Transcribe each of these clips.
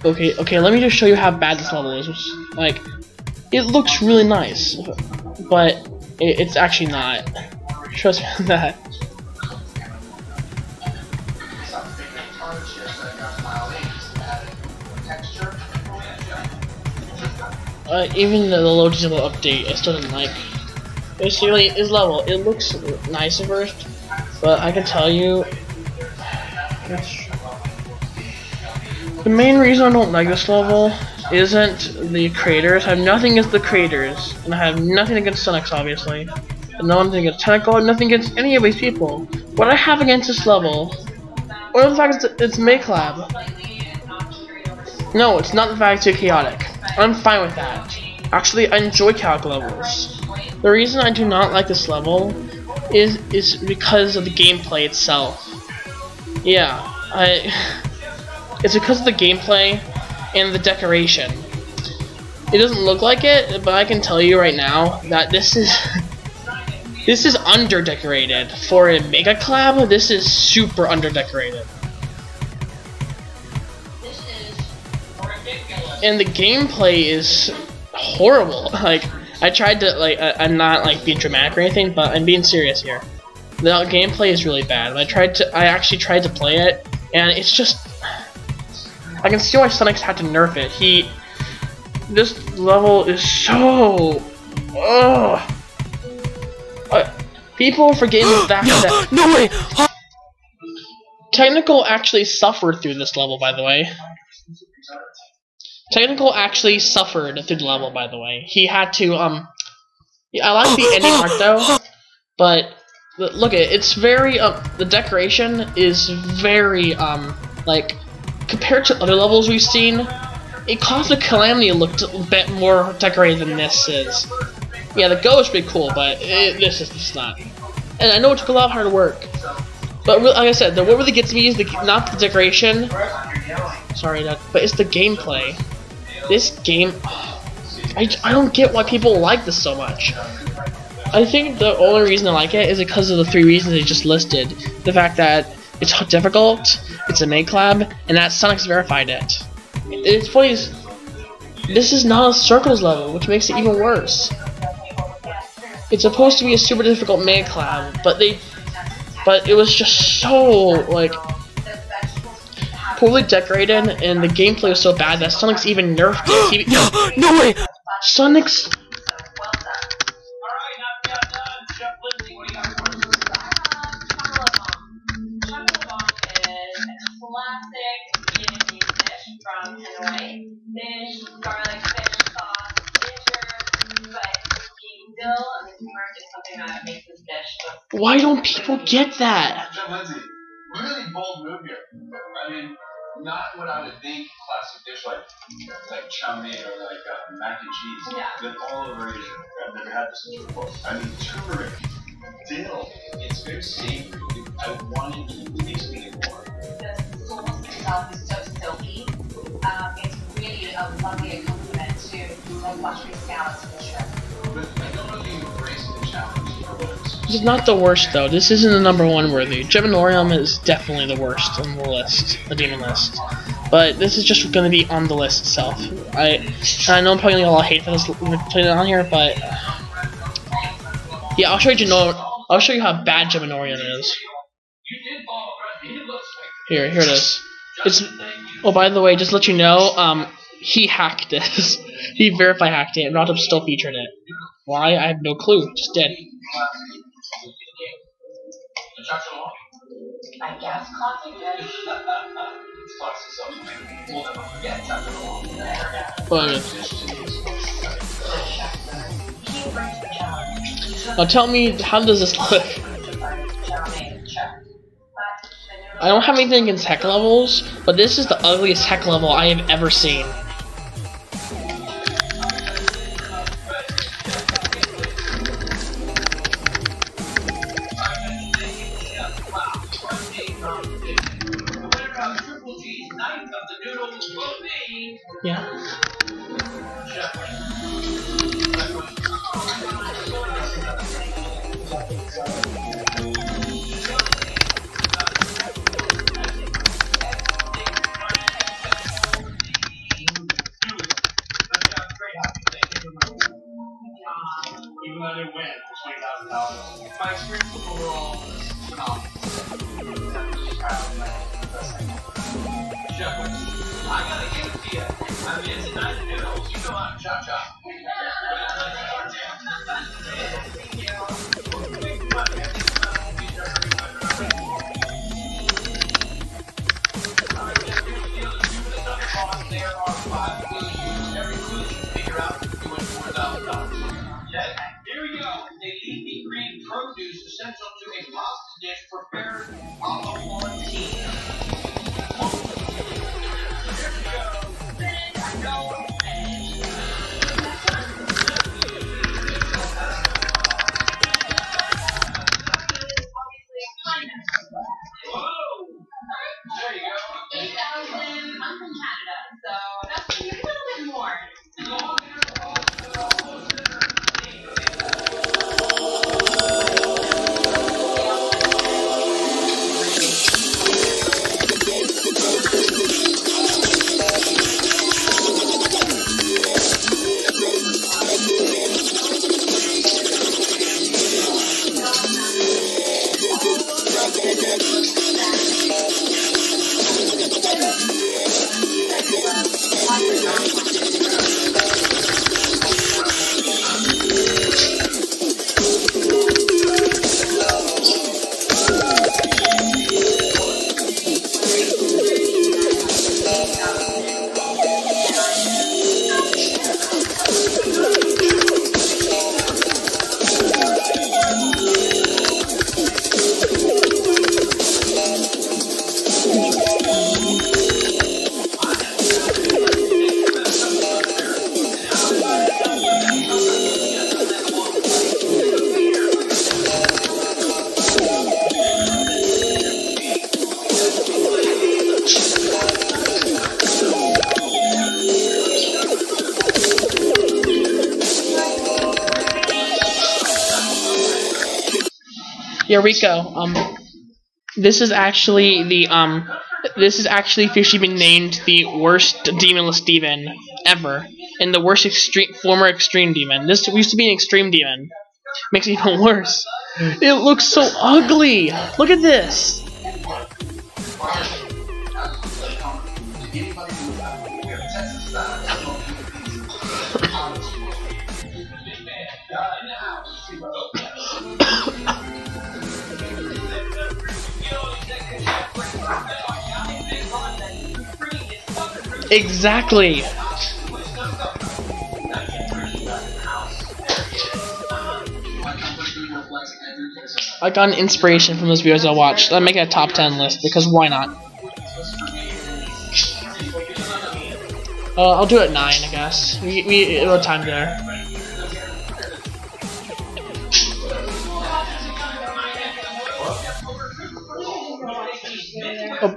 Okay, let me just show you how bad this level is. Like, it looks really nice, but it's actually not. Trust me on that. Even the low digital update, I still didn't like. Basically, this level, it looks nice at first, but I can tell you, the main reason I don't like this level isn't the creators. I have nothing against the creators, and I have nothing against Sunix, obviously. And nothing against Tentacle, nothing against any of these people. What I have against this level, or the fact it's MakeLab. No, it's not the fact it's too chaotic. I'm fine with that. Actually, I enjoy chaotic levels. The reason I do not like this level is because of the gameplay itself. Yeah, it's because of the gameplay and the decoration. It doesn't look like it, but I can tell you right now that this is under decorated. For a Mega Collab, this is super under decorated. And the gameplay is horrible. Like, I tried to, like, I'm not like being dramatic or anything, but I'm being serious here. The gameplay is really bad. I actually tried to play it, and it's just, I can see why Sunix had to nerf it. This level is so, people are forgetting the fact that no way. Technical actually suffered through this level, by the way. Technical actually suffered through the level, by the way. He had to, I like the ending art though, but look at it, it's very, the decoration is very, like, compared to other levels we've seen, it Cosmic Calamity looked a bit more decorated than this is. Yeah, the Go is pretty cool, but this is just not. And I know it took a lot of hard work, but like I said, what really gets me is not the decoration, sorry, but it's the gameplay. This game, I don't get why people like this so much. I think the only reason I like it is because of the 3 reasons I just listed. The fact that it's difficult, it's a MakeLab, and that Sunix verified it. It's funny, this is not a Circles level, which makes it even worse. It's supposed to be a super difficult MakeLab, but it was just so, like, poorly decorated, and the gameplay was so bad that Sunix even nerfed it. No way! Sunix. Why don't people get that? Really bold move here. I mean, not what I would think classic dish like chow mein or like mac and cheese. Yeah. But all over Asia. I've never had this before. I mean, turmeric, dill. It's very savory. I wanted to taste it more. The sauce itself is so silky. It's really a lovely accompaniment to the buttery scallops and the shrimp. But I don't really embrace the challenge for those. This is not the worst though. This isn't the #1 worthy. Geminorium is definitely the worst on the list, the demon list. but this is just gonna be on the list itself. I know I'm probably gonna get a lot of hate for this putting it on here, but yeah, I'll show you I'll show you how bad Geminorian is. Here it is. It's by the way, just to let you know, he hacked this. He verified hacked it, and Rotom still featured it. Why? I have no clue. Just did. I guess classic good. Now tell me, how does this look? I don't have anything against heck levels, but this is the ugliest heck level I have ever seen. Yeah. Even though I didn't win for $20,000, my experience overall was phenomenal. I gotta give it to you. I mean, it's a nice noodles. You know how to chop chop. There are 5 clues. Every clue you figure out, you win $4,000. Okay, here we go. A leafy green produce essential to a pasta dish prepared a la Montine. There you go. 8,000. I'm from Canada, so that's a little bit more. Yeah, Rico, this is actually officially been named the worst Demonless Demon ever, and the worst former Extreme Demon. This used to be an Extreme Demon. Makes it even worse. It looks so ugly! Look at this! Exactly! I got an inspiration from those videos I watched. I'm making a top 10 list, because why not? I'll do it 9, I guess. We have time there. Oh.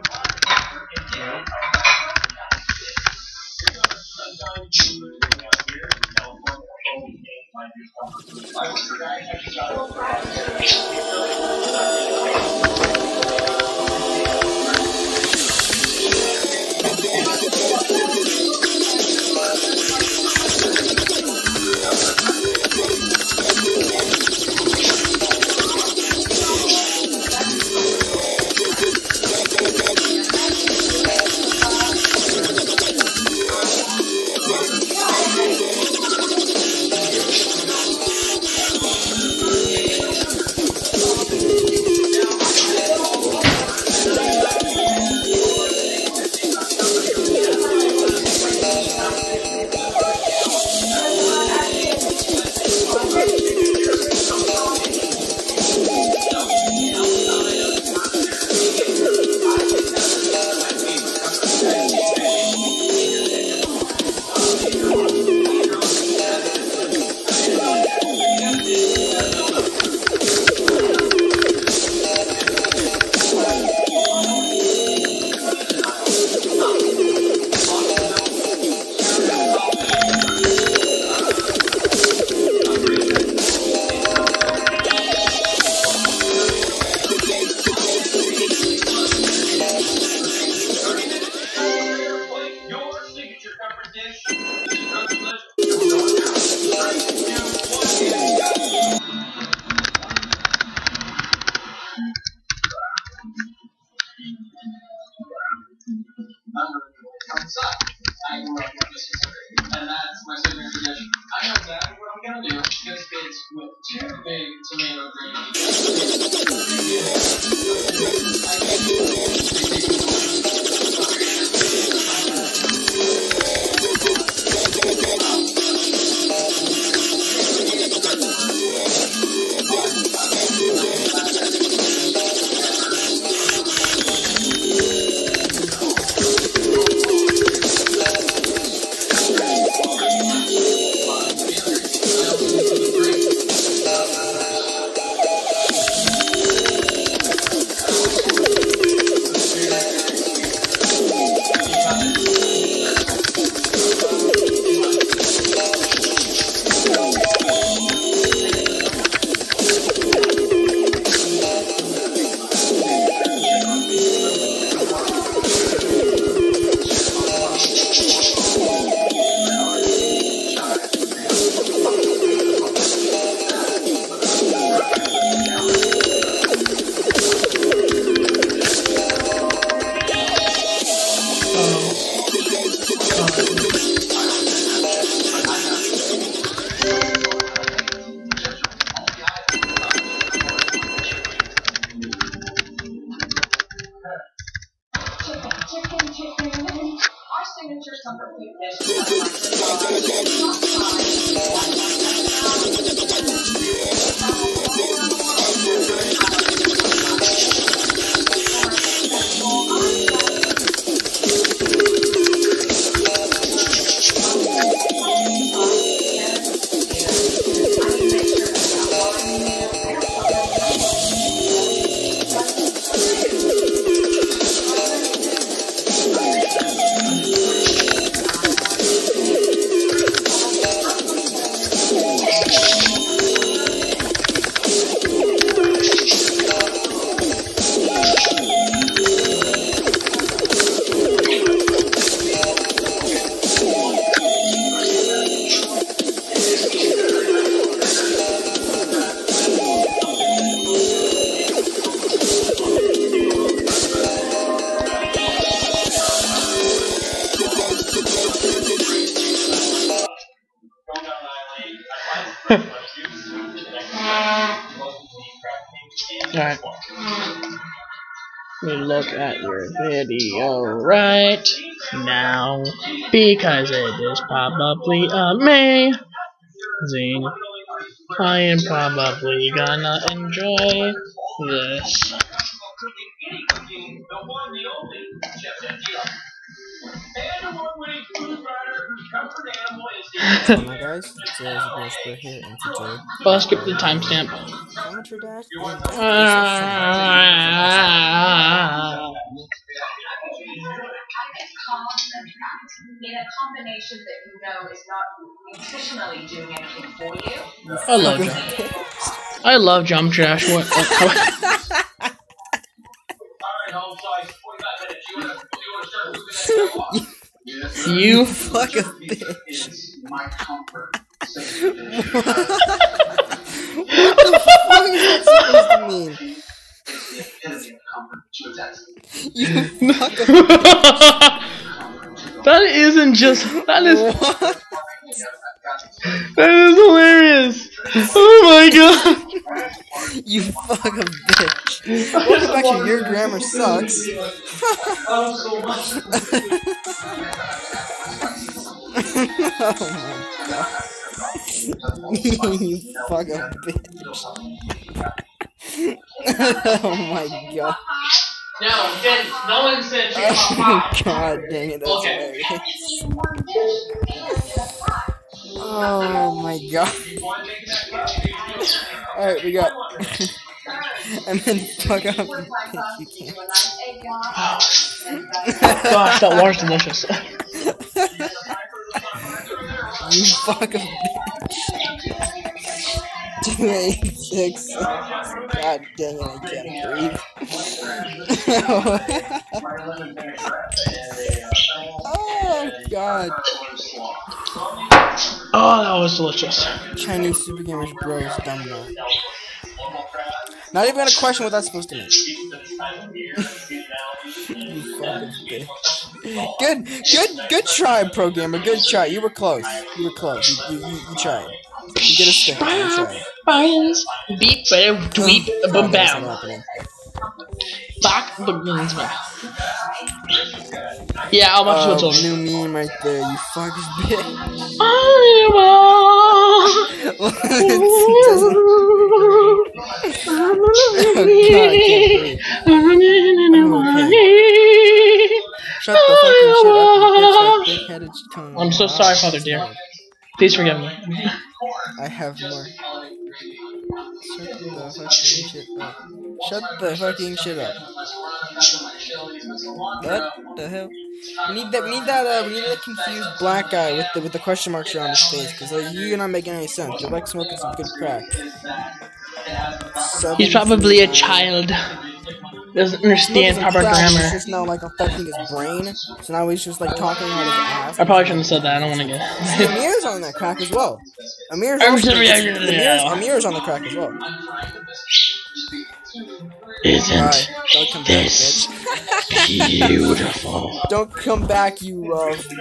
Alright. Let me look at your video right now, because it is probably amazing. I am probably gonna enjoy this. Hi guys, it's Zibosper here, and today I'll skip the timestamp. how much your dad? In a combination that you know is not nutritionally doing anything for you. I love jump. I love jump trash. What? You fuck a bitch. What the fuck is that supposed to mean? You fuck a bitch. That isn't just. That is. What? That is hilarious. Oh my god. You fuck a bitch. Well, actually, your grammar sucks. Oh my god. You fuck a bitch. Oh my god. No one said you God dang it, that's hilarious. Oh my god. Alright, we got. And then fuck up if you can. Gosh, that water's delicious. You fuck a bitch. 286. God dang it, I can't breathe. Oh god. Oh, that was delicious. Chinese Super Gamers Bros dumb now. Not even gonna question what that's supposed to mean. You fucking bitch. Good try, Pro Gamer. Good try. You were close. You were close. You tried. You get a stick. You tried. Beep, dweep, boom, bam. Back the guns back. Yeah, I'll watch what's on. New meme right there, you fucking bitch. Shut the fucking shit up, you bitch, big-headed tongue. I'm so sorry, Father dear. Please forgive me. I have more. Shut the fucking shit up. Shut the fucking shit up. What the hell? We need that confused black guy with the question marks around his face, because you're not making any sense. You're like smoking some good crack. He's probably a child. Doesn't understand proper grammar. It's just now like affecting his brain. So now he's just like talking out his ass. I probably shouldn't have said that. I don't want to get. Amir's on that crack as well. Amir's on the crack as well. Isn't don't come back, this bitch. beautiful? Don't come back, you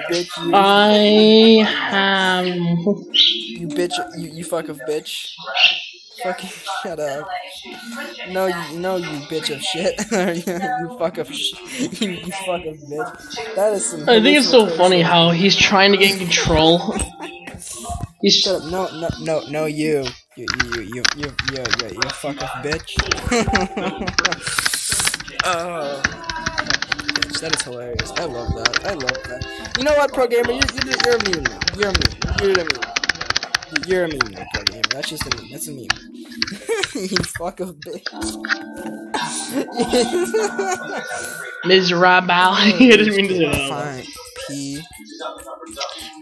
bitch. I have. You bitch. You fuck of bitch. Fucking shut up. No, you bitch of shit. you fuck of shit. you fuck of bitch. That is some. I think it's so funny how he's trying to get in control. He's shut up. No, you fuck of bitch. Oh, bitch, that is hilarious. I love that. You know what, pro gamer? You're a meme now. You're a meme. You're a meme now, pro gamer. That's just a meme. That's a meme. You fuck of bitch. Miserable. I didn't mean to say that. Fine. P.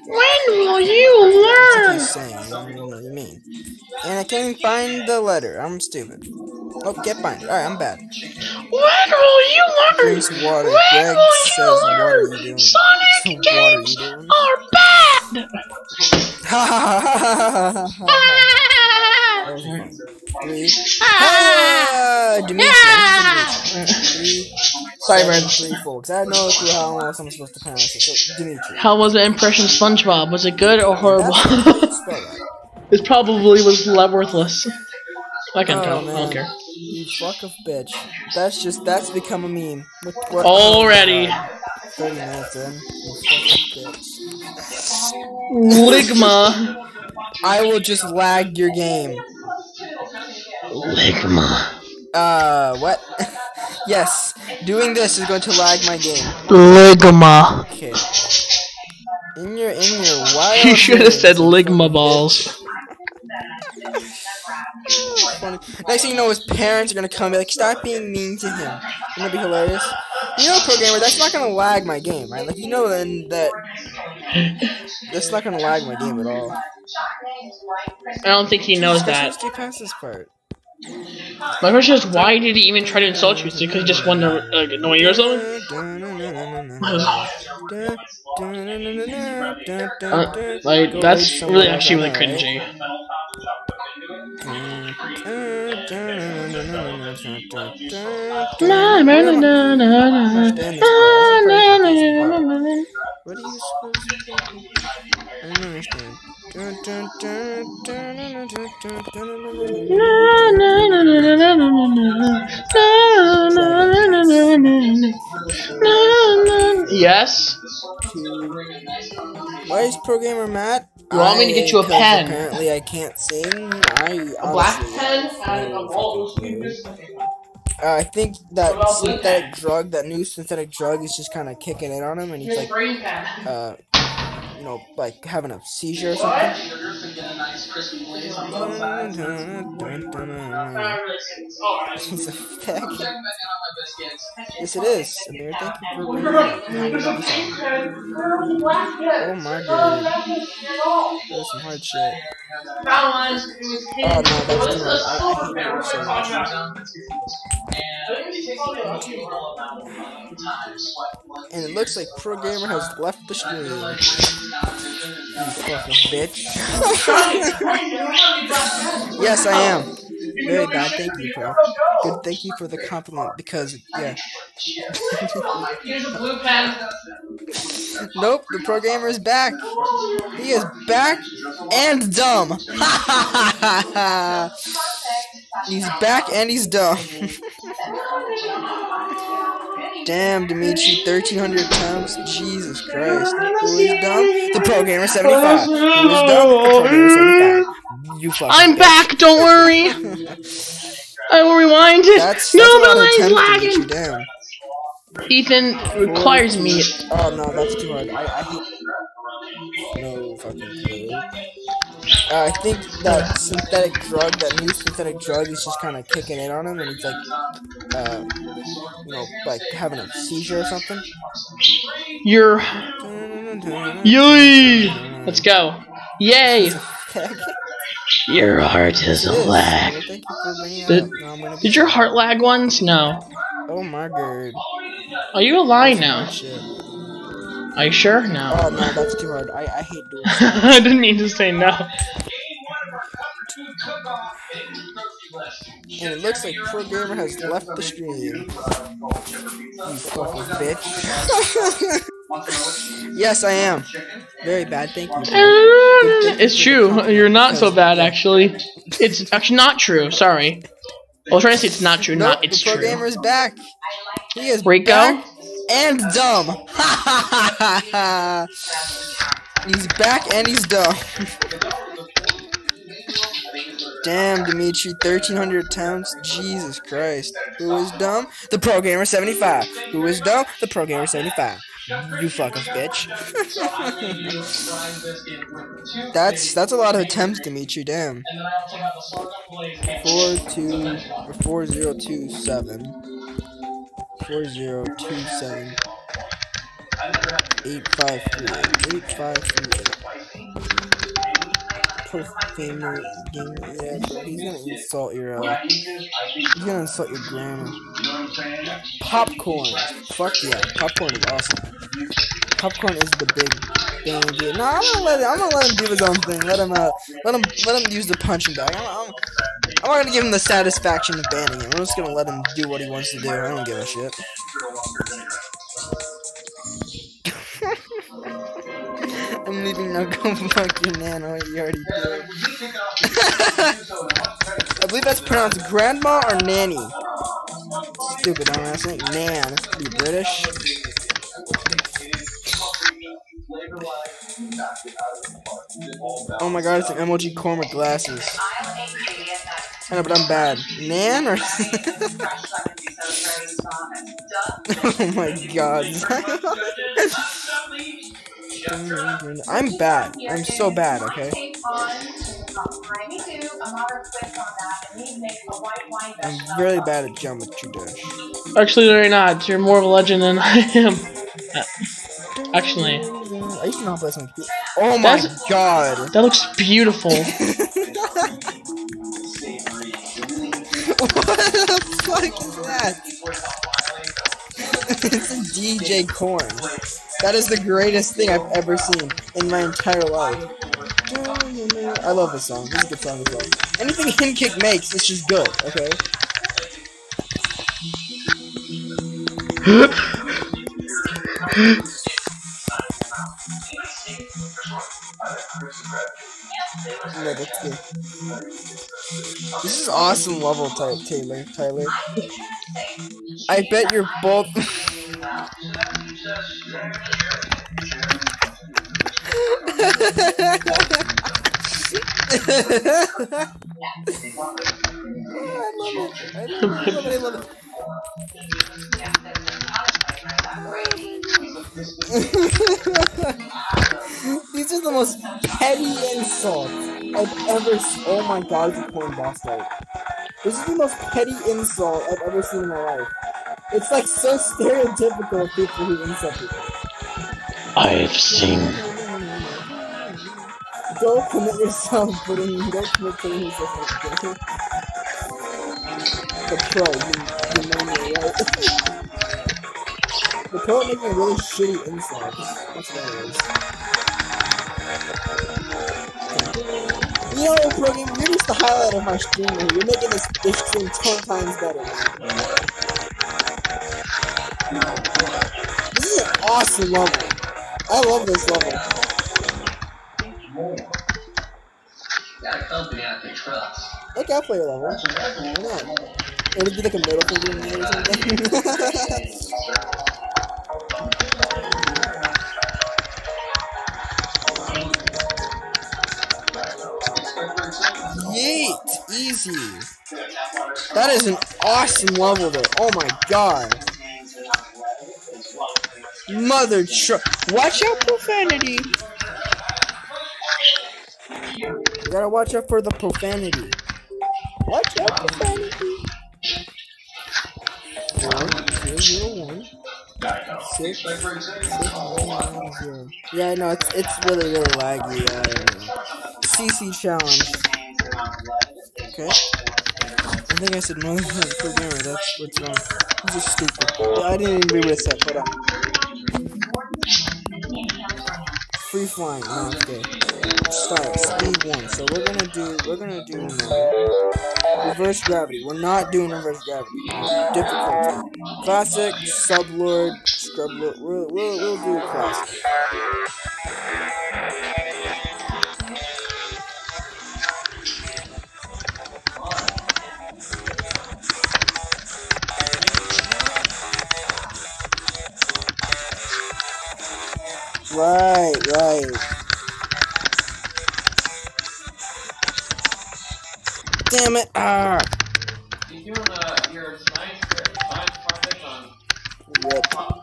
When will you learn? Saying, I don't know what you mean. And I can't even find the letter. I'm stupid. Oh, get find it. Alright, I'm bad. When will you learn? Drinks water. When Greg will says, you what are learn? you doing? Sonic games are bad. Ha ha ha ha ha. Three. Dimitri. Sorry, man. 3 folks. I have no clue how else I'm supposed to pronounce it. So, Dimitri. How was the impression of SpongeBob? Was it good or horrible? Spell that. It probably was worthless. I can tell. I don't care. You fuck of bitch. That's become a meme. What already. 30 minutes in. You fuck of bitch. Ligma. I will just lag your game. Ligma. What? Yes, doing this is going to lag my game. Ligma. Okay. In your wild. You should have said Ligma balls. Funny. Next thing you know, his parents are gonna come and be like, stop being mean to him. It's gonna be hilarious. You know, programmer, that's not gonna lag my game, right? Like, you know then that that's not gonna lag my game at all. I don't think he knows that. Let's get past this part. My question is, why did he even try to insult you? Because he just wanted to annoy you or something? Like, that's really actually really cringy. What are you supposed to do? I don't understand. Yes? Why is programmer mad? You want me to get you a pen? Apparently I can't sing. A black pen? I think that synthetic drug, that new synthetic drug is just kind of kicking in on him, and he's like, you know, like having a seizure or something. He's a fag. Yes, it is. Amir, thank you for bringing it up. Oh my god. That was some hard shit. Oh no, that's too much. I hate it so much. And it looks like Programmer has left the stream. You fucking bitch. Yes, I am. Very bad. Thank you, bro. Good. Thank you for the compliment. Because yeah. Nope. The programmer is back. He is back and dumb. He's back and he's dumb. Damn, Dimitri, 1,300 times. Jesus Christ. Who is dumb? The Programmer 75. Who is dumb? The Programmer 75. You fucking I'm bitch. back, don't worry. I will rewind it. That's No, a my lot of line's attempts, lagging. Dimitri, damn. Ethan requires me. Oh no, that's too hard. I hate. No fucking clue. I think that synthetic drug, that new synthetic drug, is just kind of kicking in on him, and he's like, you know, like having a seizure or something. You're. Yay! Let's go. Yay! Your heart is a lag. Did your heart lag once? No. Oh my god. Are you alive now? Shit. Are you sure? No. Oh no, that's too hard. I hate doing I didn't mean to say no. And it looks like Programmer has left the stream. You fucking bitch. Yes, I am. Very bad, thank you. It's true. You're not so bad, actually. It's actually not true. Sorry. I was trying to say it's not true. Nope, Not it's the true. Programmer is back. He is Rico? back and dumb. He's back and he's dumb. Damn, Dimitri, 1,300 times. Jesus Christ. Who is dumb? The Programmer 75. Who is dumb? The Programmer 75. You fucking bitch. That's a lot of attempts, Dimitri. Damn. 4027. 4027. 8538. 8538. Profaner game, yeah, bro. He's gonna insult your, he's gonna insult your grammar. Popcorn. Fuck yeah. Popcorn is awesome. Popcorn is the big thing. No, I'm gonna let him do his own thing. Let him use the punching bag. I'm not gonna give him the satisfaction of banning him. I'm just gonna let him do what he wants to do. I don't give a shit. I'm leaving now. Go fuck your nano. You already did. I believe that's pronounced grandma or nanny. Stupid dumbass. I think nan. Be British. Oh my god, it's an MLG Cormac glasses. I know, but I'm bad. Nan or? Oh my god. I'm bad. I'm so bad, okay? I'm really bad at Geometry Dash. Actually, you're not. You're more of a legend than I am. Actually. I used to know how to play some. Oh my god. That looks beautiful. What the fuck is that? It's a DJ Korn. That is the greatest thing I've ever seen in my entire life. I love this song. This is a good song as well. Anything Hinkick makes, it's just good, okay? No, that's good. This is awesome level type, Tyler. I bet you're both. I love it. These are the most petty insults I've ever seen. Oh my god, it's a coin boss fight. This is the most petty insult I've ever seen in my life. It's like so stereotypical of people who insult people. I've seen. Don't commit yourself, but don't commit killing yourself. The pro, you know me, right? The pro making really shitty insults. That's what it is. You know, pro game, you're just the highlight of my stream. You're making this stream 10 times better. This is an awesome level. I love this level. Okay, I'll play your level. Why not? It'll be like a middle finger in there or something. That is an awesome level though. Oh my god. Mother truck. Watch out, profanity. You gotta watch out for the profanity. Watch out, profanity. 4001 6 690. Yeah, no, it's really laggy. CC challenge. Okay. I think I said no programmer. That's what's wrong. This is stupid. Yeah, I didn't even read what it said. Hold on. Free flying. No, okay. Start speed 1. So we're gonna do reverse gravity. We're not doing reverse gravity. Difficulty. Classic, sublord, scrublord. We'll do classic. Right. Damn it! Ah! You doing your science project on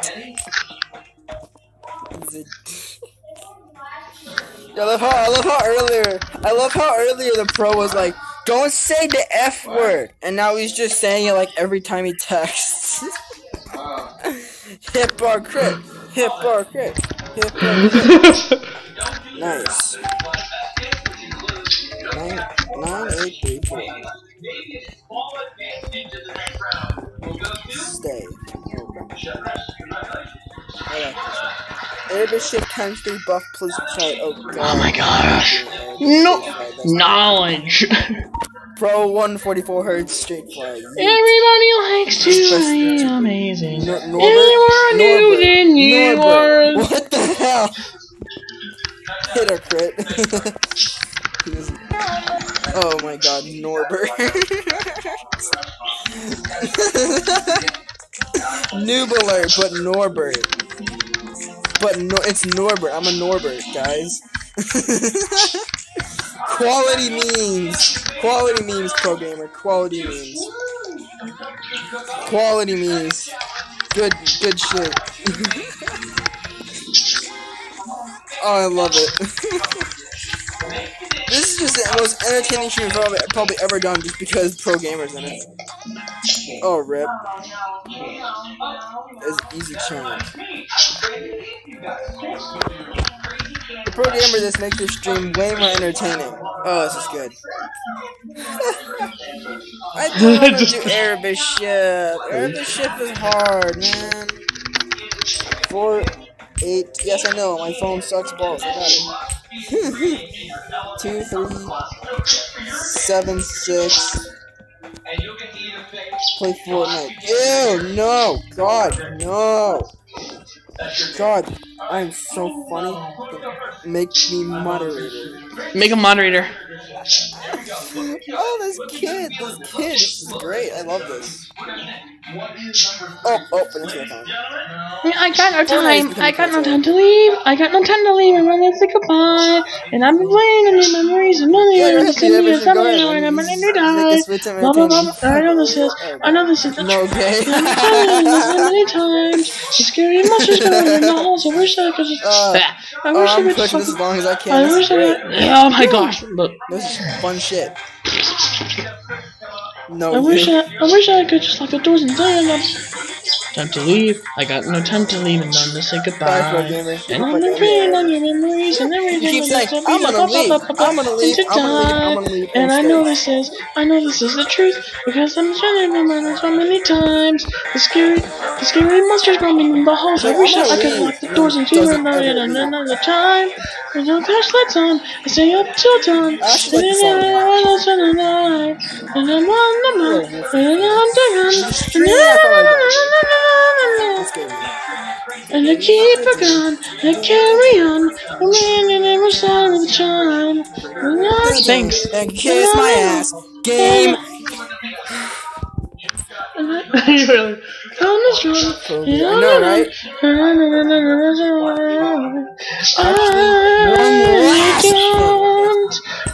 Penny? I love how earlier the pro was like, don't say the F word, and now he's just saying it like every time he texts. Hit bar crit. Nice. 9834. Stay. I like this one. Airbus shift times 3 buff, please try it. Oh my gosh. No knowledge. Pro 144 hertz straight fly. Everybody likes to be amazing. Norbert. You are. What the hell? Hit a crit. Oh my god, Norbert. Noobler, but Norbert. But no, it's Norbert. I'm a Norbert, guys. Quality memes, pro gamer. Quality memes. Good shit. Oh, I love it. This is just the most entertaining stream I've probably ever done, just because pro gamers in it. Oh, rip. It's easy challenge. The pro gamer just makes your stream way more entertaining. Oh, this is good. I don't want to do Airbus ship. Airbus ship is hard, man. 4, 8. Yes, I know. My phone sucks balls. I got it. 2, 3, 7, 6. Play Fortnite. Ew, no. God, no. God, I'm so funny. Make me moderator. Make a moderator. Oh, this kid. This is great. I love this. Oh, finish my time. I got no time to leave. I'm gonna say goodbye. And I've been playing in your memories and money. And I'm gonna die. Blah blah blah. I know this is the No, okay. I've been playing this many times. The scary monsters going in the halls. I wish I could just. I wish I I'm could pushing just. this as long as I can. I wish I could. Oh my gosh! Look. This is fun shit. No, I wish I could just lock the doors and die. Time to leave. I got no time to leave and time to say goodbye. Bye, pro gamer. And I'm praying on your memories and everything. You keep saying, I'm gonna leave. And I know this is the truth because I'm trying to remember so many times. The scary monsters roaming in the halls. I wish I could lock the doors and keep remembering another time. There's no flashlights on. I stay up till dawn. And I'm on the moon. And I keep it going, I carry on, and every side of the chime. Thanks. And kiss my ass. Game. You really come this run. I know, right? I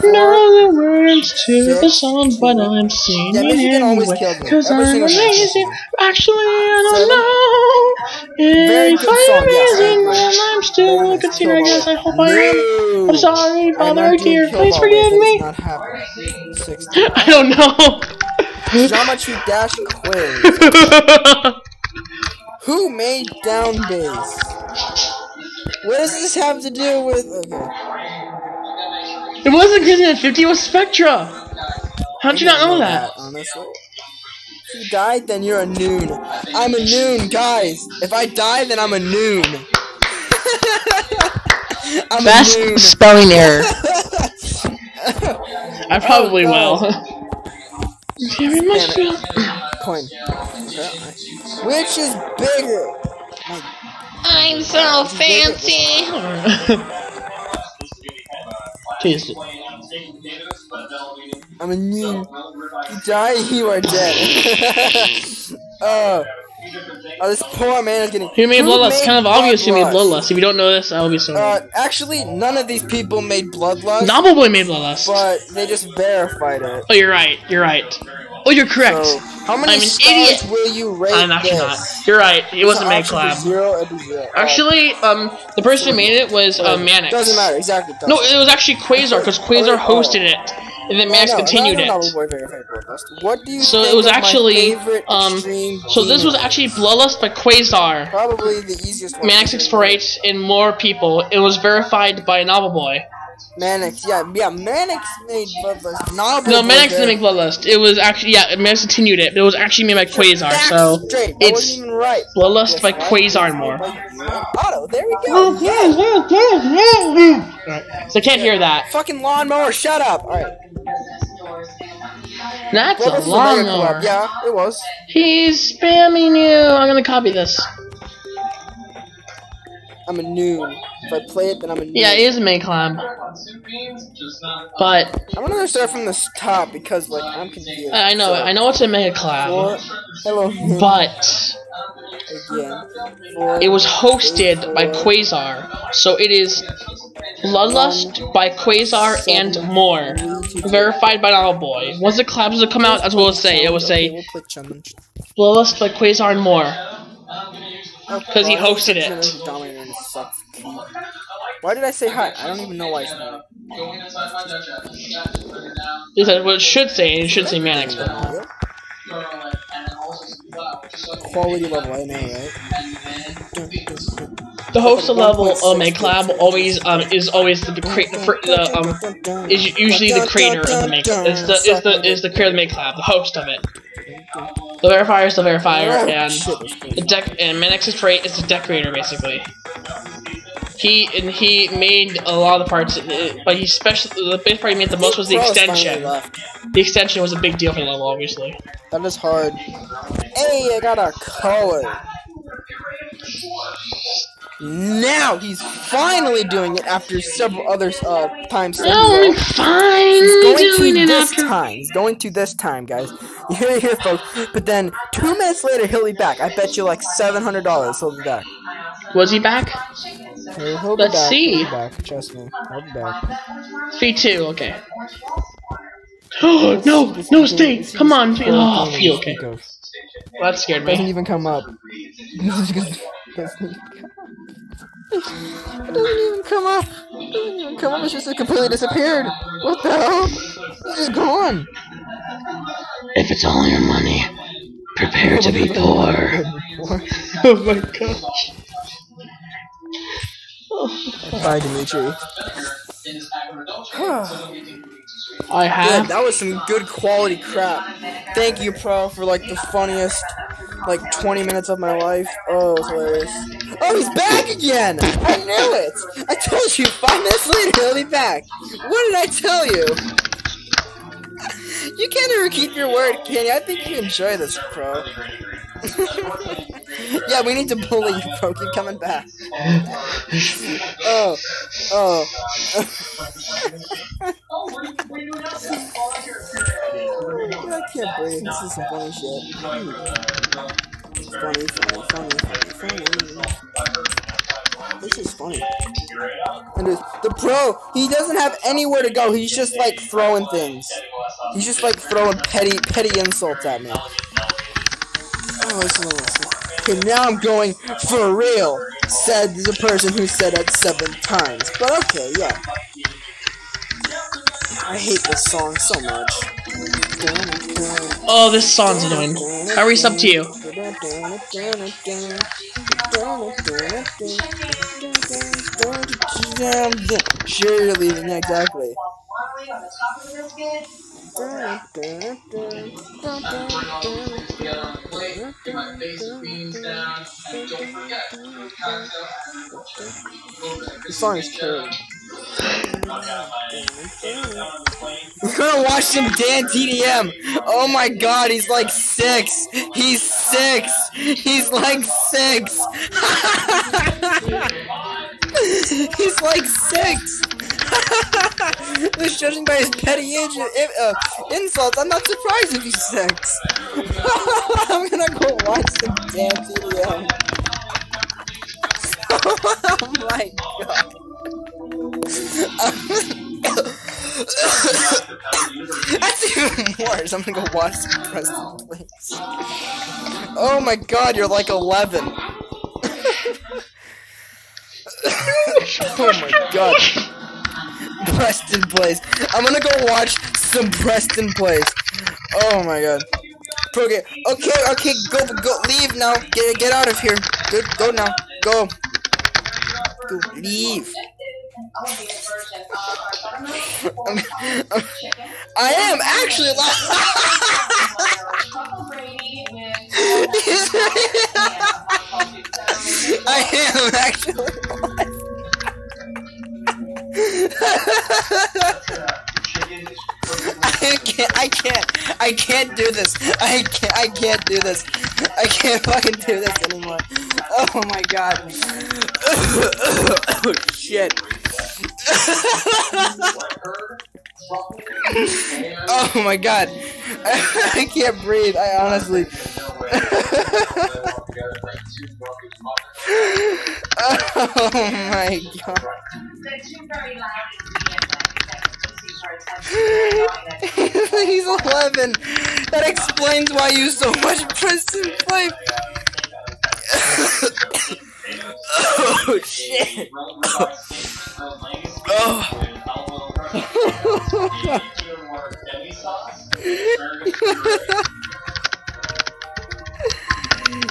don't know the words to the song, but I'm singing Yeah, Michigan always anyway. kills me. Cause Every I'm single time. amazing. Actually, I don't 7. know Very if good I'm song, yeah, amazing, I but agree. I'm still Very a nice. good singer, I guess. I hope I am. No. I'm sorry, I'm Father, not doing dear. kill Please ball forgive ways. me. That does not happen. 60. I don't know. Geometry Dash quiz. Who made down bass? What does this have to do with? Okay. It wasn't Grisman 50, it was Spectra. How'd you not know that? Honestly. If you died, then you're a noon. I'm a noon, guys. If I die, then I'm a noon. I'm Best a noon. spelling error. I probably will. Very much feel. Coin. Which is bigger? I'm so fancy. Taste it. I'm a noon. You die, you are dead. This poor man is getting. Who made Bloodlust? It's kind of obvious who made Bloodlust? Bloodlust. If you don't know this, I'll be sorry. Actually, none of these people made Bloodlust, Novel Boy made Bloodlust. but they just verified it. Oh, you're right. You're right. Oh, you're correct. So, how many I'm an stars idiot. will you rate I'm actually this? not. You're right. It wasn't made Option collab. for 0, it'd be 0. Actually, the person who made it was Manix. Doesn't matter, exactly. No, it was actually Quasar, because Quasar hosted it, and then Manix continued it. What do you So think it was of my actually, favorite extreme so this was demon? actually Bloodlust by Quasar, Probably the easiest one. Manix 648, and more people. It was verified by Novel Boy. Manix, yeah, Manix made Bloodlust. No, Manix didn't make Bloodlust. It was actually, yeah, Manix continued it, but it was actually made by Quasar, so Straight. That it's wasn't even right. Bloodlust by Yes, Quasar and more. Auto, there we go. So I can't hear that. Fucking lawnmower, shut up. Alright. That's Well, a this is a mega lawnmower. collab. Yeah, it was. He's spamming you. I'm gonna copy this. I'm a noon. If I play it, then I'm a noon. Yeah, it is a main collab. But I'm gonna start from the top because, like, I'm confused. I know, So, I know it's a mega collab. Hello. But Again. it was hosted by Quasar, so it is Bloodlust by Quasar and more. Verified by Novel Boy. Once the collabs will come out, that's what it'll say. It will say We'll click challenge. Bloodlust by Quasar and more. Because he hosted it. Why did I say hi? I don't even know why I said hi. Is that what it should say? It should say Manix. But Quality level, I know, right? the host level main collab always is always is usually the creator of the make is the creator of the make collab, the host of it. The verifier is the verifier, and the deck and Manix is the decorator basically. He made a lot of the parts, but the base part he made the most was the extension. The extension was a big deal for the level, obviously. That is hard. Hey, I got a color. Now he's finally doing it after several other times. No, I'm fine doing it after. He's going to this time, guys. You hear it here, folks. But then 2 minutes later, he'll be back. I bet you like $700 he'll be back. Was he back? He'll be Let's back. see. He'll be back. Trust me. He'll be back. 3-2, okay. No, stay! Come on! Oh, feel okay. Well, that scared Doesn't me. even come up. It doesn't even come up. It doesn't even come up. It's just completely disappeared. What the hell? It's just gone. If it's all your money, prepare to be poor. Oh my gosh. Bye, Dimitri. I Good, have. that was some good quality crap. Thank you, Pro, for like the funniest, like 20 minutes of my life. Oh, it was hilarious. Oh, he's back again! I knew it! I told you 5 minutes later he'll be back. What did I tell you? You can't ever keep your word, can you? I think you enjoy this, Pro. Yeah, we need to bully you, Pro. Keep coming back. Oh. I can't breathe. This is some funny shit. Funny. This is funny. And the Bro, he doesn't have anywhere to go. He's just like throwing things. He's just like throwing petty insults at me. Oh, listen. Okay, now I'm going for real, said the person who said it 7 times. But okay, yeah. I hate this song so much. Oh, this song's annoying. Hurry's up to you. Cheerleading, exactly. This song is terrible. We're gonna watch some Dan TDM. Oh my god, he's like 6. He's 6. He's like 6. He's like 6. Just judging by his petty insults, I'm not surprised if he's 6. I'm gonna go watch some Dan TDM. Oh my god. That's even worse. I'm gonna go watch some Preston Plays. Oh my god, you're like 11. Oh my god. Preston Plays. I'm gonna go watch some Preston Plays. Oh my god. Okay, go, leave now. Get out of here. Go now. Go. Leave. I am actually I am actually I can't do this. I can't do this. I can't fucking do this anymore. Oh my god. Oh shit. Oh my god. I can't breathe. I honestly. Oh my god. He's 11. That explains why you so much Preston Play. Oh shit. Oh.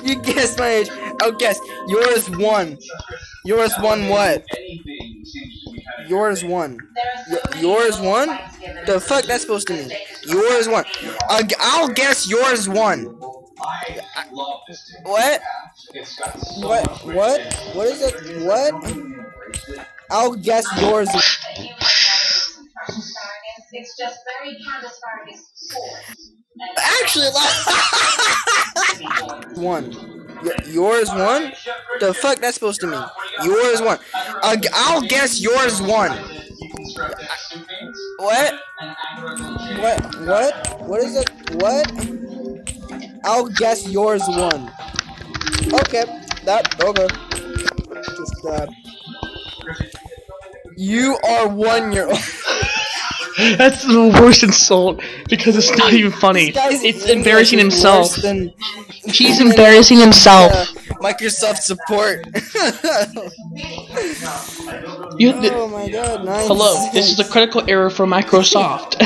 You guessed my age. Oh, guess. Yours 1. Yours 1 what? Yours 1. Yours 1? The fuck that's supposed to mean? Yours 1. I'll guess yours 1. What? What? What is it? What? I'll guess yours. It's just very canned asparagus sauce. Actually, 1. Yours 1? The fuck that's supposed to mean? Yours 1. I'll guess yours 1. What? What is it? What? I'll guess yours 1. Okay. Okay. Just you are 1 year old. That's the worst insult because it's not even funny. It's embarrassing himself. He's embarrassing himself. Microsoft support. Oh my god, nice. Hello, this is a critical error for Microsoft.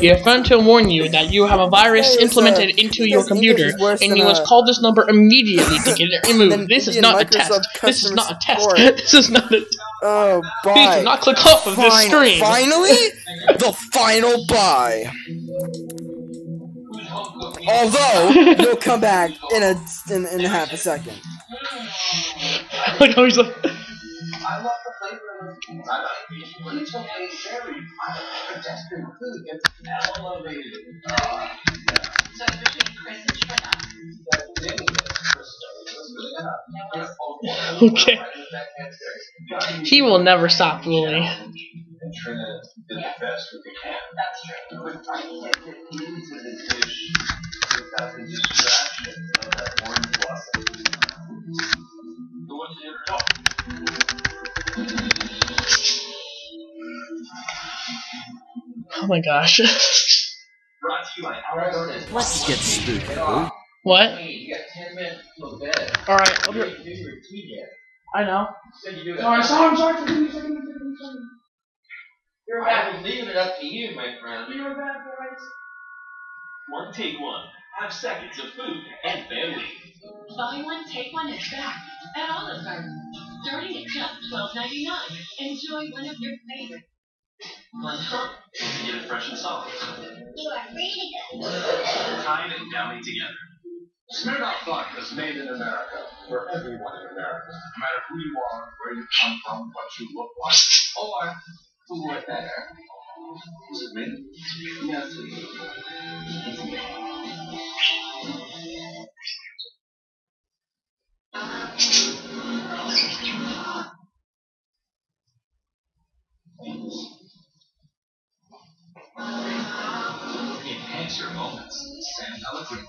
We have found to warn you that you have a virus implemented into your computer, and you must call this number immediately to get it removed. This is not a test. This is not a test. This is not a. Oh, bye. Please do not click off of this screen. Finally, the final bye. Although you'll come back in half a second. Like how he's like. I love the flavor of the it's okay, very pedestrian food gets elevated. So between Chris and Trina. Okay. He will never stop fooling. And Trina did the best we can. That's true. But I can't get into the dish without the distraction of that orange blossom. So what's the other my gosh. Brought to you by our artist. Let's get spooky, boo. What? Hey, you got 10 minutes to bed. Alright, I'll be You didn't do your tea yet. I know. Said you do that. Sorry, sorry. You're I back. was leaving it up to you, my friend. You're back, boys. One take one. Have seconds of food and family. Buy one, take one is back at Olive Garden. Starting at just $12.99. Enjoy one of your favorites. One cup. Get it fresh and soft. You are really good. Kind and downy together. Smirnoff Vodka is made in America for everyone in America. No matter who you are, where you come from, what you look like, or who would better. Is it me? Yes, it is. Enhance your moments. Sam Pellegrini.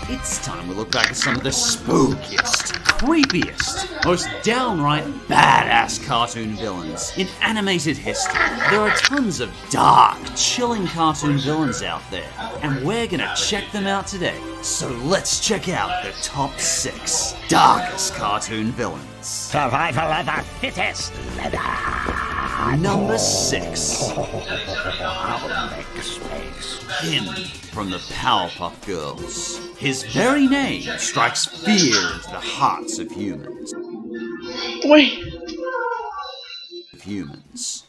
It's time we look back at some of the spookiest, creepiest, most downright badass cartoon villains in animated history. There are tons of dark, chilling cartoon villains out there, and we're gonna check them out today. So let's check out the top 6 darkest cartoon villains. Survival of the fittest. Number 6. Him from the Powerpuff Girls. His very name strikes fear into the hearts of humans. Wait.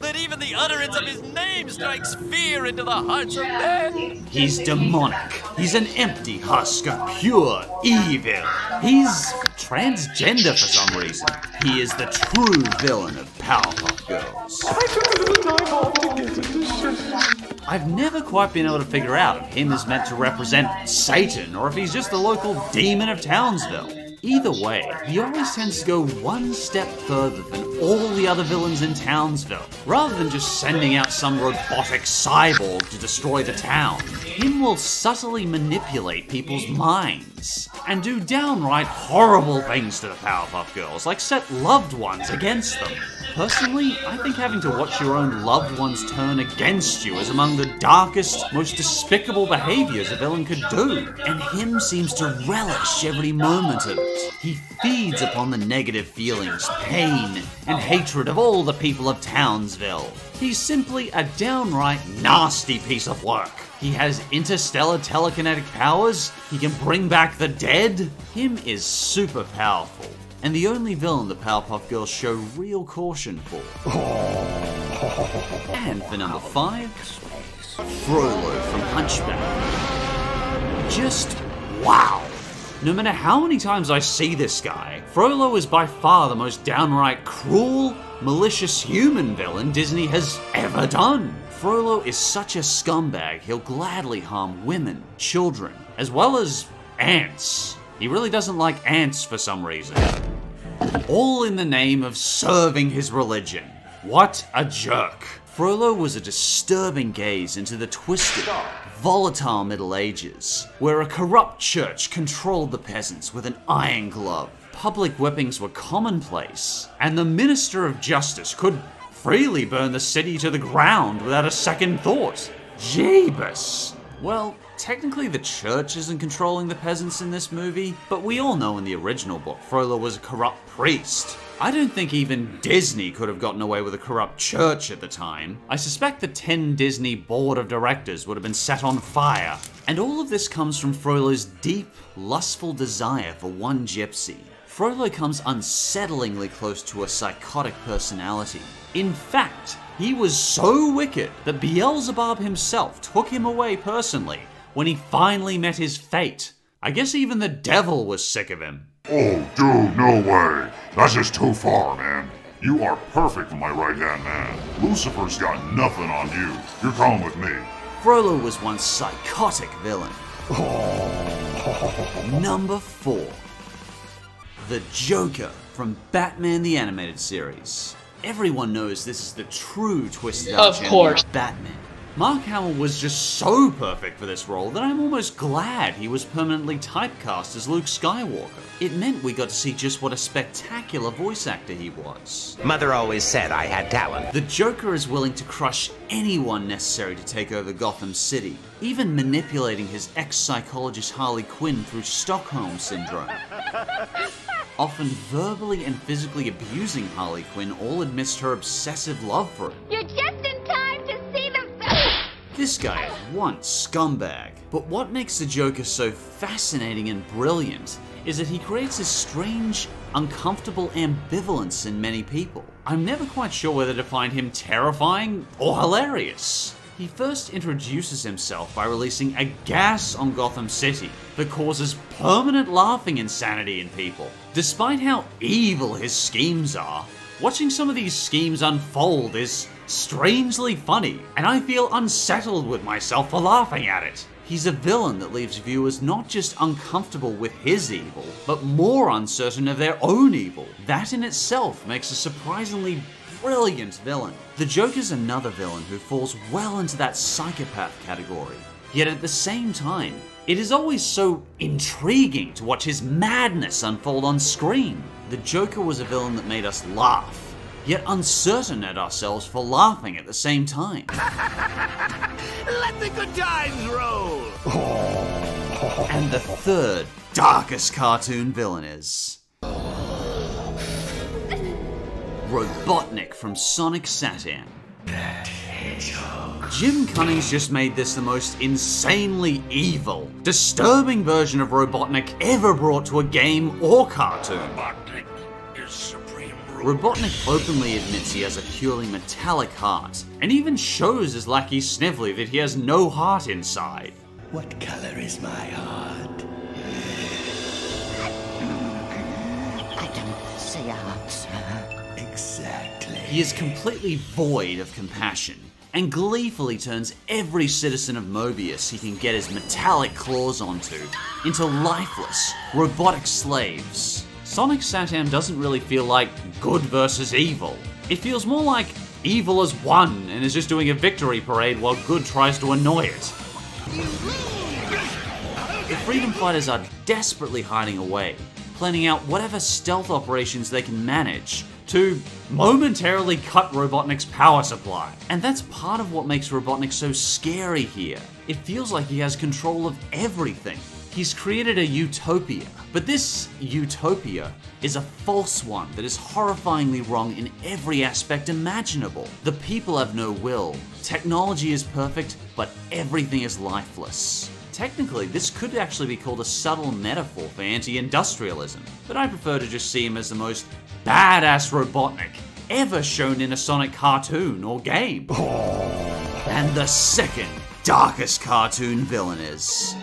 That even the utterance of his name strikes fear into the hearts of men. He's demonic. He's an empty husk of pure evil. He's transgender for some reason. He is the true villain of Powerpuff Girls. I've never quite been able to figure out if him is meant to represent Satan or if he's just the local demon of Townsville. Either way, he always tends to go one step further than all the other villains in Townsville. Rather than just sending out some robotic cyborg to destroy the town, him will subtly manipulate people's minds and do downright horrible things to the Powerpuff Girls, like set loved ones against them. Personally, I think having to watch your own loved ones turn against you is among the darkest, most despicable behaviors a villain could do, and him seems to relish every moment of it. He feeds upon the negative feelings, pain, and hatred of all the people of Townsville. He's simply a downright nasty piece of work. He has interstellar telekinetic powers, he can bring back the dead. Him is super powerful, and the only villain the Powerpuff Girls show real caution for. And for number 5, Frollo from Hunchback. Just wow! No matter how many times I see this guy, Frollo is by far the most downright cruel, malicious human villain Disney has ever done. Frollo is such a scumbag, he'll gladly harm women, children, as well as ants. He really doesn't like ants for some reason. All in the name of serving his religion. What a jerk. Frollo was a disturbing gaze into the twisted, volatile Middle Ages, where a corrupt church controlled the peasants with an iron glove. Public whippings were commonplace, and the Minister of Justice could freely burn the city to the ground without a second thought. Jeebus! Well, technically the church isn't controlling the peasants in this movie, but we all know in the original book Frollo was a corrupt priest. I don't think even Disney could have gotten away with a corrupt church at the time. I suspect the 10 Disney board of directors would have been set on fire. And all of this comes from Frollo's deep, lustful desire for one gypsy. Frollo comes unsettlingly close to a psychotic personality. In fact, he was so wicked that Beelzebub himself took him away personally when he finally met his fate. I guess even the devil was sick of him. Oh, dude, no way. That's just too far, man. You are perfect for my right-hand man. Lucifer's got nothing on you. You're calling with me. Frollo was one psychotic villain. Number 4. The Joker from Batman the Animated Series. Everyone knows this is the true twisted out Of course. Batman. Mark Hamill was just so perfect for this role that I'm almost glad he was permanently typecast as Luke Skywalker. It meant we got to see just what a spectacular voice actor he was. Mother always said I had talent. The Joker is willing to crush anyone necessary to take over Gotham City, even manipulating his ex-psychologist Harley Quinn through Stockholm Syndrome. Often verbally and physically abusing Harley Quinn, all amidst her obsessive love for him. You're just in time to see the... This guy is one scumbag. But what makes the Joker so fascinating and brilliant is that he creates this strange, uncomfortable ambivalence in many people. I'm never quite sure whether to find him terrifying or hilarious. He first introduces himself by releasing a gas on Gotham City that causes permanent laughing insanity in people. Despite how evil his schemes are, watching some of these schemes unfold is strangely funny, and I feel unsettled with myself for laughing at it. He's a villain that leaves viewers not just uncomfortable with his evil, but more uncertain of their own evil. That in itself makes a surprisingly brilliant villain. The Joker's another villain who falls well into that psychopath category. Yet at the same time, it is always so intriguing to watch his madness unfold on screen. The Joker was a villain that made us laugh, yet uncertain at ourselves for laughing at the same time. Let the good times roll! And the third darkest cartoon villain is... Robotnik from Sonic Sat-Am. Jim Cunnings just made this the most insanely evil, disturbing version of Robotnik ever brought to a game or cartoon. Robotnik is supreme. Robotnik openly admits he has a purely metallic heart, and even shows his lackey Snively that he has no heart inside. What color is my heart? I don't see a heart, sir. Exactly. He is completely void of compassion, and gleefully turns every citizen of Mobius he can get his metallic claws onto into lifeless, robotic slaves. Sonic Sat-Am doesn't really feel like good versus evil. It feels more like evil has won and is just doing a victory parade while good tries to annoy it. The freedom fighters are desperately hiding away, planning out whatever stealth operations they can manage to momentarily cut Robotnik's power supply. And that's part of what makes Robotnik so scary here. It feels like he has control of everything. He's created a utopia, but this utopia is a false one that is horrifyingly wrong in every aspect imaginable. The people have no will, technology is perfect, but everything is lifeless. Technically, this could actually be called a subtle metaphor for anti-industrialism, but I prefer to just see him as the most badass Robotnik ever shown in a Sonic cartoon or game. And the second darkest cartoon villain is...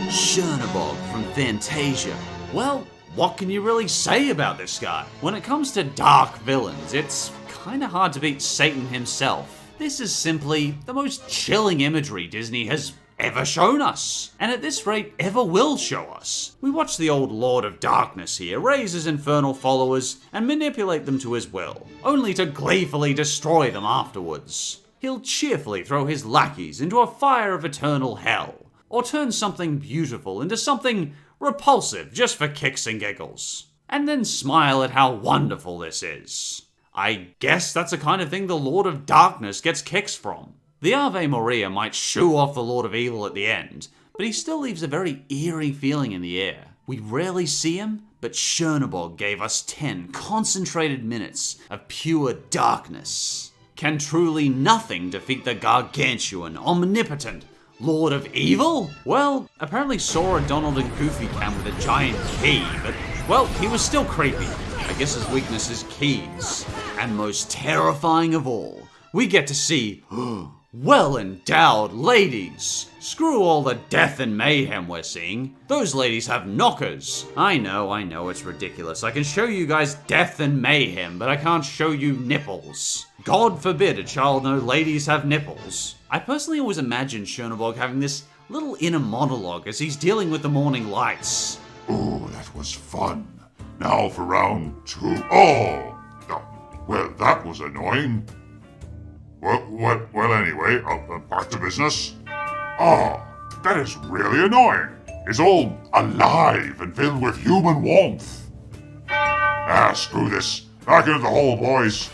Chernobog from Fantasia. Well, what can you really say about this guy? When it comes to dark villains, it's kinda hard to beat Satan himself. This is simply the most chilling imagery Disney has ever shown us, and at this rate ever will show us. We watch the old Lord of Darkness here raise his infernal followers and manipulate them to his will, only to gleefully destroy them afterwards. He'll cheerfully throw his lackeys into a fire of eternal hell, or turn something beautiful into something repulsive just for kicks and giggles, and then smile at how wonderful this is. I guess that's the kind of thing the Lord of Darkness gets kicks from. The Ave Maria might shoo off the Lord of Evil at the end, but he still leaves a very eerie feeling in the air. We rarely see him, but Chernobog gave us 10 concentrated minutes of pure darkness. Can truly nothing defeat the gargantuan, omnipotent Lord of Evil? Well, apparently Sora, Donald, and Goofy can with a giant key, but, well, he was still creepy. I guess his weakness is keys. And most terrifying of all, we get to see well-endowed ladies. Screw all the death and mayhem we're seeing. Those ladies have knockers. I know, it's ridiculous. I can show you guys death and mayhem, but I can't show you nipples. God forbid a child know ladies have nipples. I personally always imagined Chernobog having this little inner monologue as he's dealing with the morning lights. Ooh, that was fun. Now for round 2. Oh! Well, that was annoying. Well, anyway, back to business. Oh, that is really annoying. It's all alive and filled with human warmth. Ah, screw this. Back into the hole, boys.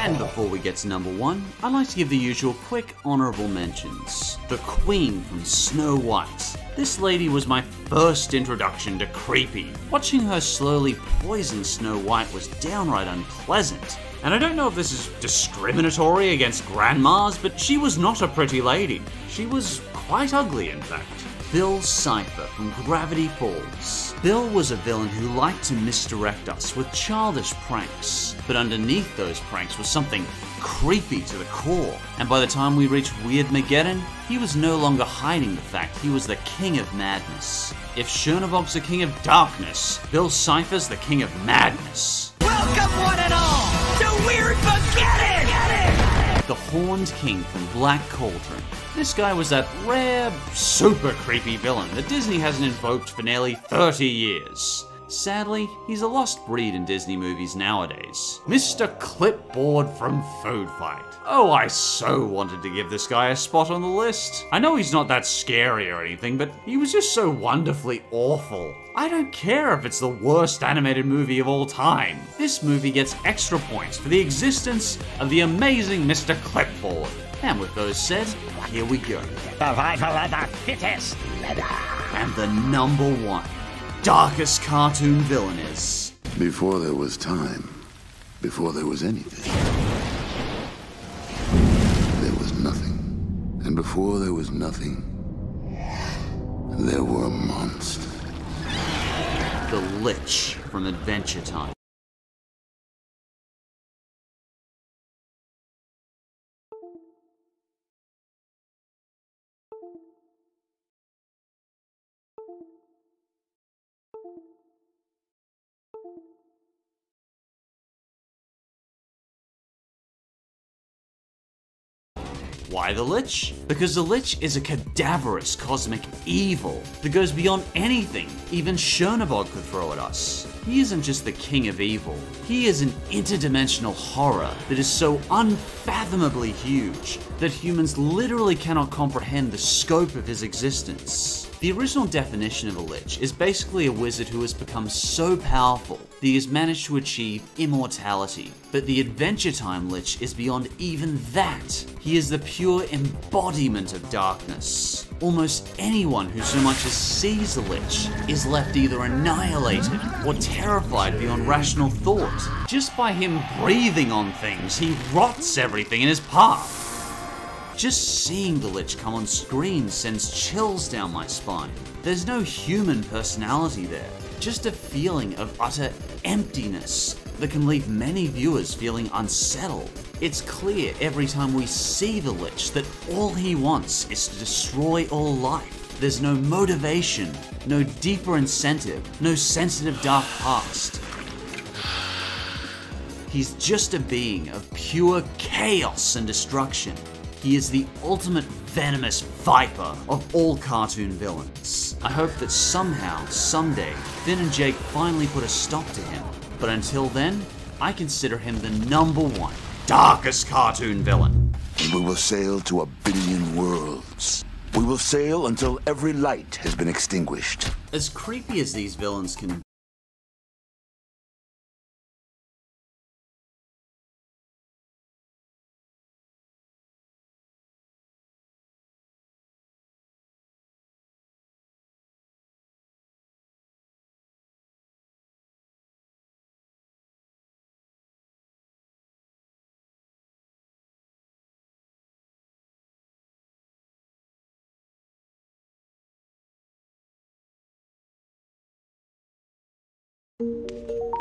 And before we get to number 1, I'd like to give the usual quick honourable mentions. The Queen from Snow White. This lady was my first introduction to creepy. Watching her slowly poison Snow White was downright unpleasant. And I don't know if this is discriminatory against grandmas, but she was not a pretty lady. She was quite ugly, in fact. Bill Cipher from Gravity Falls. Bill was a villain who liked to misdirect us with childish pranks, but underneath those pranks was something creepy to the core. And by the time we reached Weirdmageddon, he was no longer hiding the fact he was the king of madness. If Chernobog's the king of darkness, Bill Cipher's the king of madness. Welcome one and all to Weirdmageddon! The Horned King from Black Cauldron. This guy was that rare, super creepy villain that Disney hasn't invoked for nearly 30 years. Sadly, he's a lost breed in Disney movies nowadays. Mr. Clipboard from Food Fight. Oh, I so wanted to give this guy a spot on the list. I know he's not that scary or anything, but he was just so wonderfully awful. I don't care if it's the worst animated movie of all time. This movie gets extra points for the existence of the amazing Mr. Clipboard. And with those said, here we go. Survival of the fittest. And the number 1 darkest cartoon villain is... Before there was time, before there was anything, there was nothing. And before there was nothing, there were monsters. The Lich from Adventure Time. Why the Lich? Because the Lich is a cadaverous cosmic evil that goes beyond anything even Chernobog could throw at us. He isn't just the king of evil, he is an interdimensional horror that is so unfathomably huge that humans literally cannot comprehend the scope of his existence. The original definition of a Lich is basically a wizard who has become so powerful that he has managed to achieve immortality. But the Adventure Time Lich is beyond even that. He is the pure embodiment of darkness. Almost anyone who so much as sees the Lich is left either annihilated or terrified beyond rational thought. Just by him breathing on things, he rots everything in his path. Just seeing the Lich come on screen sends chills down my spine. There's no human personality there, just a feeling of utter emptiness that can leave many viewers feeling unsettled. It's clear every time we see the Lich that all he wants is to destroy all life. There's no motivation, no deeper incentive, no sensitive dark past. He's just a being of pure chaos and destruction. He is the ultimate venomous viper of all cartoon villains. I hope that somehow, someday, Finn and Jake finally put a stop to him. But until then, I consider him the number 1 darkest cartoon villain. And we will sail to 1 billion worlds. We will sail until every light has been extinguished. As creepy as these villains can be,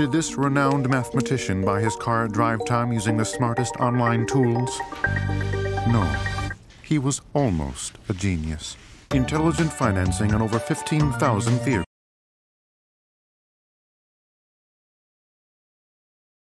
Did this renowned mathematician buy his car at drive time using the smartest online tools? No. He was almost a genius. Intelligent financing on over 15,000 vehicles.